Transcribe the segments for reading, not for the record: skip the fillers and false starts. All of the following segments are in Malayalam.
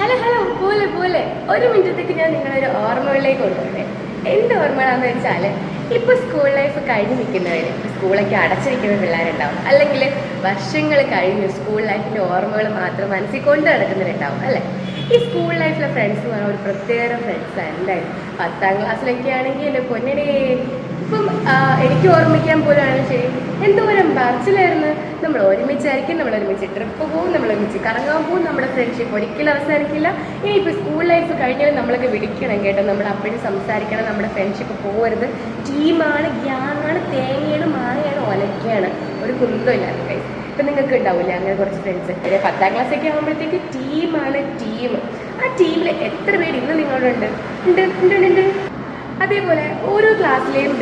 ഹലോ ഹലോ പോലെ പോലെ ഒരു മിനിറ്റത്തേക്ക് ഞാൻ നിങ്ങളൊരു ഓർമ്മകളിലേക്ക് കൊണ്ടുപോകണേ. എന്ത് ഓർമ്മകളാന്ന് വെച്ചാൽ, ഇപ്പോൾ സ്കൂൾ ലൈഫ് കഴിഞ്ഞ് നിൽക്കുന്നവർ, സ്കൂളൊക്കെ അടച്ചിരിക്കുന്ന പിള്ളേരുണ്ടാവും, അല്ലെങ്കിൽ വർഷങ്ങൾ കഴിഞ്ഞു സ്കൂൾ ലൈഫിൻ്റെ ഓർമ്മകൾ മാത്രം മനസ്സിൽ കൊണ്ട് നടക്കുന്നവരുണ്ടാവും അല്ലേ. ഈ സ്കൂൾ ലൈഫിലെ ഫ്രണ്ട്സ് എന്ന് പറഞ്ഞാൽ ഒരു പ്രത്യേക ഫ്രണ്ട്സാണ്. എന്തായാലും 10ാം ക്ലാസ്സിലൊക്കെ ആണെങ്കിൽ എൻ്റെ പൊന്നടേ, ഇപ്പം എനിക്ക് ഓർമ്മിക്കാൻ പോലാണെങ്കിലും ശരി, എന്തോരം പറച്ചിലായിരുന്നു. നമ്മൾ ഒരുമിച്ചായിരിക്കും, നമ്മൾ ഒരുമിച്ച് ട്രിപ്പ് പോകും, നമ്മൾ ഒരുമിച്ച് കറങ്ങാൻ പോകും, നമ്മുടെ ഫ്രണ്ട്ഷിപ്പ് ഒരിക്കലും അവസാനിക്കില്ല. ഇനിയിപ്പോൾ സ്കൂൾ ലൈഫ് കഴിഞ്ഞാൽ നമ്മളൊക്കെ വിളിക്കണം കേട്ടോ, നമ്മൾ അപ്പോഴും സംസാരിക്കണം, നമ്മുടെ ഫ്രണ്ട്ഷിപ്പ് പോകരുത്. ടീമാണ്, ഗ്യാങ്ങാണ്, തേങ്ങയാണ്, മാങ്ങയാണ്, ഒലക്കയാണ്, ഒരു കുന്തമില്ലാത്ത കൈ. ഇപ്പം നിങ്ങൾക്ക് ഉണ്ടാവില്ലേ അങ്ങനെ കുറച്ച് ഫ്രണ്ട്സ്. 10ാം ക്ലാസ്സൊക്കെ ആകുമ്പോഴത്തേക്ക് ടീമാണ് ടീം. ആ ടീമിൽ എത്ര പേര് ഇന്ന് നിങ്ങളോടുണ്ട്? ഉണ്ട്. അതേപോലെ ഓരോ ക്ലാസ്സിലെയും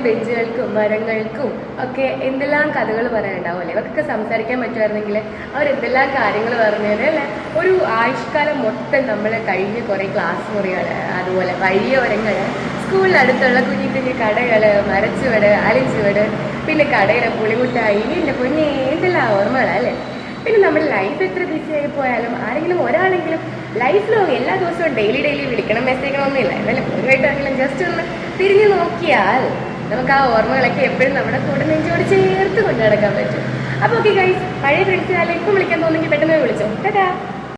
ബെഞ്ചുകൾക്കും മരങ്ങൾക്കും ഒക്കെ എന്തെല്ലാം കഥകൾ പറയാനുണ്ടാവുമല്ലേ. അവർക്കൊക്കെ സംസാരിക്കാൻ പറ്റുമായിരുന്നെങ്കിൽ അവരെന്തെല്ലാം കാര്യങ്ങൾ പറഞ്ഞത് അല്ലേ. ഒരു ആയുഷ്കാലം മൊത്തം നമ്മൾ കഴിഞ്ഞ് കുറേ ക്ലാസ് മുറികൾ, അതുപോലെ വഴിയോരങ്ങൾ, സ്കൂളിനടുത്തുള്ള കുഞ്ഞു കുഞ്ഞു കടകൾ, മരച്ചുവട്, ആലിച്ചുവട്, പിന്നെ കടയിലെ പുളിമുട്ടായി, എൻ്റെ പൊന്നേ എന്തെല്ലാം ഓർമ്മകളല്ലേ. പിന്നെ നമ്മുടെ ലൈഫ് എത്ര ബിസി ആയി പോയാലും ആരെങ്കിലും ഒരാളെങ്കിലും ലൈഫ് ലോങ് എല്ലാ ദിവസവും ഡെയിലി വിളിക്കണം, മെസ്സേജ് ചെയ്യണമെന്നില്ല. എന്നാലും ഒരുമായിട്ടാണെങ്കിലും ജസ്റ്റ് ഒന്ന് തിരിഞ്ഞു നോക്കിയാൽ നമുക്ക് ആ ഓർമ്മകളൊക്കെ എപ്പോഴും നമ്മുടെ കൂടെ നെഞ്ചോട് ചേർത്ത് കൊണ്ടു നടക്കാൻ പറ്റും. അപ്പോൾ ഓക്കെ ഗൈസ്, പഴയ ഫ്രണ്ട്സിനാലും ഇപ്പം വിളിക്കാൻ തോന്നുമെങ്കിൽ പെട്ടെന്ന് വിളിച്ചോ. ടാറ്റാ.